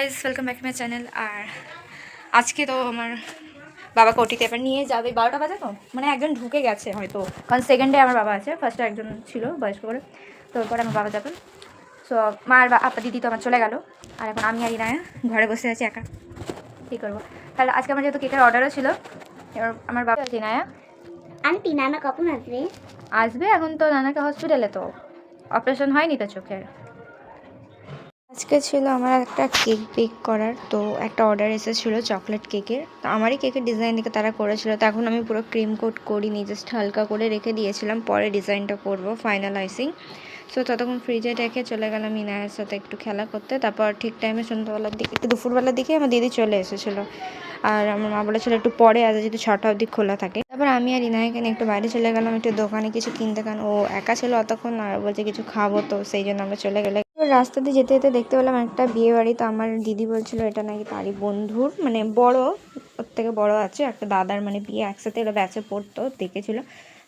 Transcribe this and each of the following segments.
Guys, welcome back to my channel. আর আজকে তো আমার বাবাকে ওটিতে এবার নিয়ে যাবে 12টা বাজে, তো মানে একজন ঢুকে গেছে হয়তো, কারণ সেকেন্ডে আমার বাবা আছে, ফার্স্টে একজন ছিল বয়স্ক করে, তো এরপরে আমার বাবা যাবেন। সো মার আপা দিদি তো আমার চলে গেল, আর এখন আমি আর ইনায়া ঘরে বসে আছি একা। কী করবো? তাহলে আজকে আমার যেহেতু কেকের অর্ডারও ছিল, এবার আমার বাবা ইনায়া আন্টি নানা কখন আসবে? আসবে, এখন তো নানাকে হসপিটালে, তো অপারেশন হয়নি তো চোখের। আজকে ছিল আমার একটা কেক বেক করার, তো একটা অর্ডার এসেছিলো চকলেট কেকের। তো আমারই কেকের ডিজাইন দেখে তারা করেছিল, তো এখন আমি পুরো ক্রিম কোট করিনি, জাস্ট হালকা করে রেখে দিয়েছিলাম, পরে ডিজাইনটা করবো ফাইনালাইজিং। সো ততক্ষণ ফ্রিজে রেখে চলে গেলাম ইনায়ের সাথে একটু খেলা করতে। তারপর ঠিক টাইমে সন্ধ্যাবেলার দিকে, একটু দুপুরবেলার দিকে আমার দিদি চলে এসেছিলো, আর আমার মা বলেছিল একটু পরে আজ যেহেতু 6টা অবধি খোলা থাকে। তারপর আমি আর ইনায়কে নিয়ে একটু বাইরে চলে গেলাম, একটু দোকানে কিছু কিনতে, কারণ ও একা ছিল অতক্ষণ, আর বলছে কিছু খাবো, তো সেই জন্য আমরা চলে গেলাম। রাস্তা দিয়ে যেতে যেতে দেখতে পেলাম একটা বিয়ে বাড়ি। তো আমার দিদি বলছিল এটা নাকি তারই বন্ধুর, মানে বড়, ওর থেকে বড় আছে একটা দাদার, মানে বিয়ে একসাথে ওরা ব্যাচে পড়তো, দেখেছিল।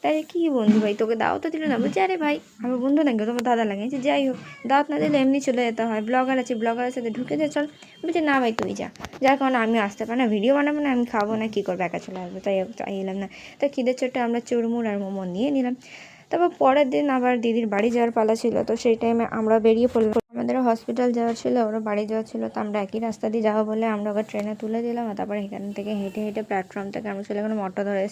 তাই কি বন্ধু ভাই, তোকে দাও তো দিল না? বলছে আরে ভাই আমার বন্ধু নাকি, তোমার দাদা লাগে? যাই হোক, দাওয়াত না দিলে এমনি চলে যেতে হয়, ব্লগার আছে, ব্লগারের সাথে ঢুকে যা চল। বলছে না ভাই তুই যা, যার কারণে আমি আসতে পারি না, ভিডিও বানাবো না, আমি খাবো না, কী করবো, একা চলে আসবো। তাই এলাম না। তো খিদের চোটে আমরা চুরমুর আর মোমো নিয়ে নিলাম। তারপর পরের দিন আবার দিদির বাড়ি যাওয়ার পালা ছিল, তো সেই টাইমে আমরা বেরিয়ে পড়লাম। আমাদেরও হসপিটাল যাওয়ার ছিল, ওরা বাড়ি যাওয়ার ছিল, তো আমরা একই রাস্তা দিয়ে যাবো বলে আমরা ওকে ট্রেনে তুলে দিলাম। আর তারপরে এখান থেকে হেঁটে হেঁটে প্ল্যাটফর্ম থেকে আমরা চলে গেলাম অটো ধরে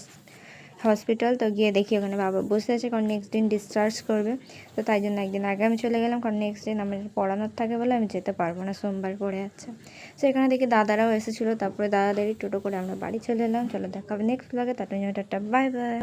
হসপিটাল। তো গিয়ে দেখি ওখানে বাবা বসে আছে, কারণ নেক্সট দিন ডিসচার্জ করবে। তো তাই জন্য একদিন আগে আমি চলে গেলাম, কারণ নেক্সট দিন আমার পড়ানোর থাকে বলে আমি যেতে পারবো না, সোমবার পড়ে যাচ্ছে। তো এখানে দেখি দাদারাও এসেছিলো, তারপরে দাদাদেরই টোটো করে আমরা বাড়ি চলে এলাম। চলো দেখা হবে নেক্সট ব্লগে, তার জন্য টাটা, বাই বাই।